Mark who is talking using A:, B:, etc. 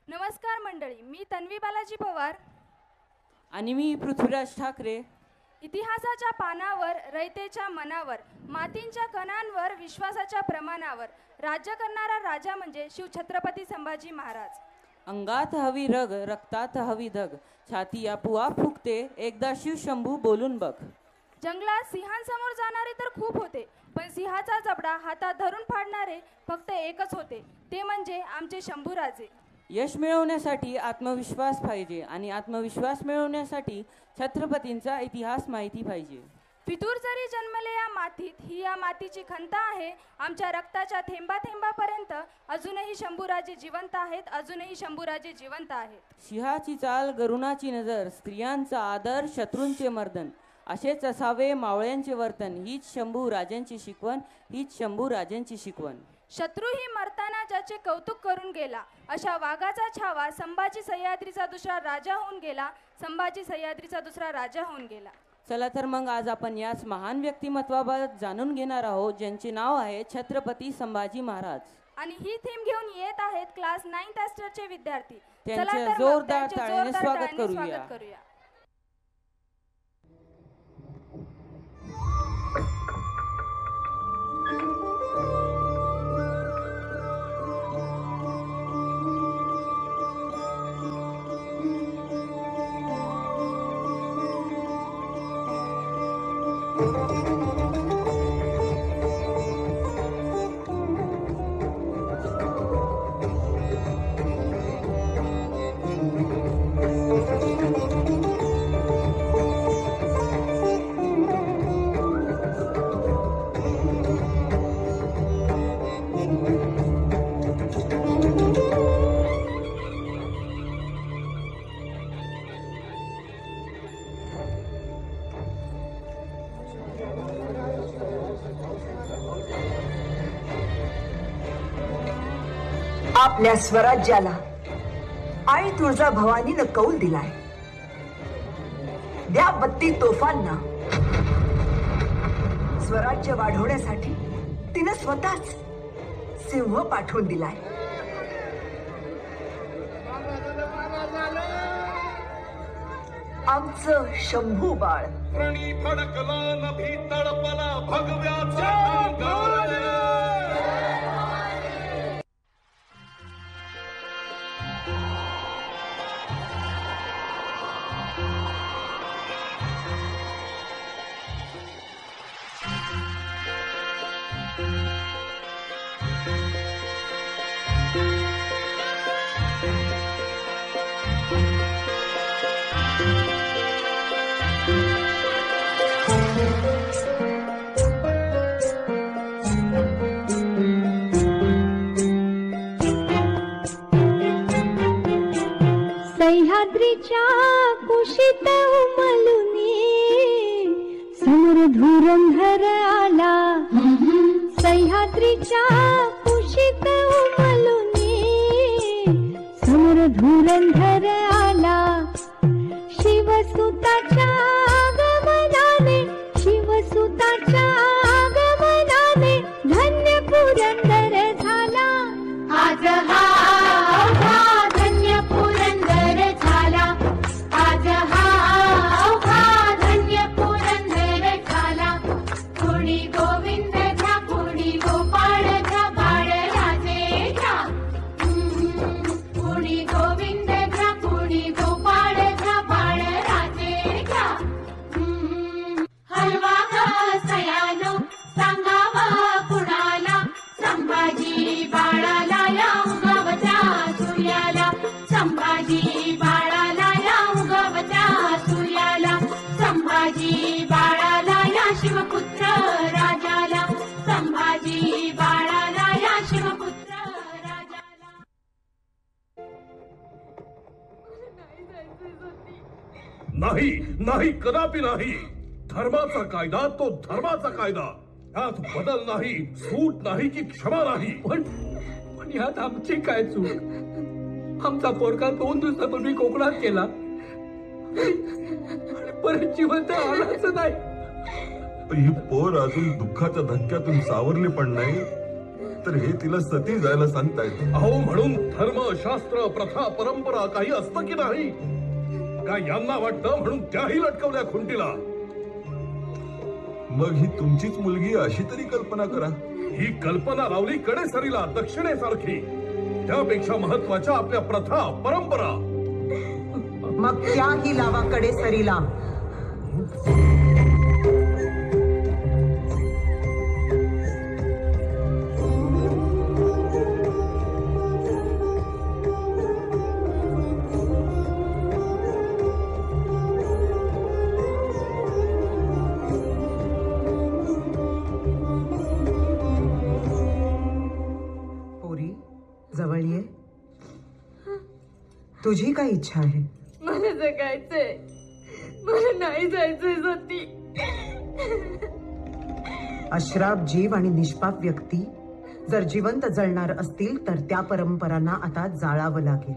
A: नमस्कार मंडळी, मी तन्वी बालाजी पवार
B: आणि मी पृथ्वीराज ठाकरे.
A: इतिहासाच्या पानावर, रयतेच्या मनावर, मातींच्या कणांवर, विश्वासाच्या प्रमाणावर राज्य करणारा राजा म्हणजे शिवछत्रपती संभाजी महाराज.
B: अंगात हवी रग, रक्तात हवी धग, छाती आपोआप फुगते, एकदा शिव शंभू बोलून बघ.
A: जंगलात सिंहांसमोर जाणारे तर खूप होते, पण सिंहाचा जबडा हातात धरून फाडणारे फक्त एकच होते, ते म्हणजे आमचे शंभूराजे.
B: यश मिळवण्यासाठी आत्मविश्वास पाहिजे आणि आत्मविश्वास मिळवण्यासाठी छत्रपतींचा इतिहास माहिती पाहिजे.
A: फितूर जरी जन्मले या मातीत, ही या मातीची खंत आहे. आमच्या रक्ताच्या थेंबाथेंबापर्यंत अजूनही शंभूराजे जिवंत आहेत, अजूनही शंभूराजे जिवंत आहेत.
B: सिंहाची चाल, गरुणाची नजर, स्त्रियांचा आदर, शत्रूंचे मर्दन, असेच असावे मावळ्यांचे वर्तन. हीच शंभू राजांची शिकवण, हीच शंभू राजांची शिकवण.
A: शत्रूही मरताना ज्याचे कौतुक करून गेला, अशा वाघाचा छावा संभाजी सह्याद्रीचा दुसरा राजा होऊन गेला, संभाजी सह्याद्रीचा दुसरा राजा होऊन गेला.
B: चला तर मग आज आपण याच महान व्यक्तिमत्वाबाबत जाणून घेणार आहोत, ज्यांचे नाव आहे छत्रपती संभाजी महाराज.
A: आणि ही थीम घेऊन येत आहेत क्लास 9th चे विद्यार्थी.
B: त्यांचे जोरदार टाळ्याने स्वागत करूया.
C: आपल्या स्वराज्याला आई तुळजा भवानीनं कौल दिलाय. द्या बत्ती तोफांना. स्वराज्य वाढवण्यासाठी तिनं स्वतःच सिंह पाठवून दिलाय. आमचं शंभू बाळ
D: प्रणी फडकला नभी तडपला भगव्याचा
E: सह्याद्रीच्या कुशीत उमलुनी समोर धुरंधर आला. सह्याद्रीच्या कुशीत उमलुनी समोर धुरंधर आला. शिवसुताच्या आगमनाने, शिवसुताच्या आगमनाने धन्य पुरंदर झाला. आज हा
F: शिवपुत्र राजाला, संभाजी बाळाला या शिवपुत्र राजाला.
D: नाही नाही, कदापि नाही. धर्माचा कायदा तो धर्माचा कायदा. यात बदल नाही, सूट नाही की क्षमा नाही.
G: पण यात आमची काय चूक? आमचा पोरगा 2 दिवसापूर्वी कोकणात गेला आणि परत जिवंत आलाच नाही.
H: ही पोर अजून दुःखाच्या धक्क्यातून सावरली पण नाही, तर हे तिला सती जायला सांगतायत.
D: अहो म्हणून धर्म शास्त्र प्रथा परंपरा काही असतं की नाही? काय यांना वाटतं म्हणून त्याही लटकवल्या खुंटीला?
H: मग ही तुमचीच मुलगी अशी तरी कल्पना करा.
D: ही कल्पना लावली कडेसरीला दक्षिणेसारखी. त्यापेक्षा महत्वाच्या आपल्या प्रथा परंपरा.
I: मग त्याही लावाकडे सरीला. पोरी जवळ ये. तुझी काय इच्छा आहे?
J: मला जगायचंय, मला नाही जायचंय सती.
I: अश्राप जीव आणि निष्पाप व्यक्ती जर जिवंत जळणार असतील तर त्या परंपरांना आता जाळावं लागेल.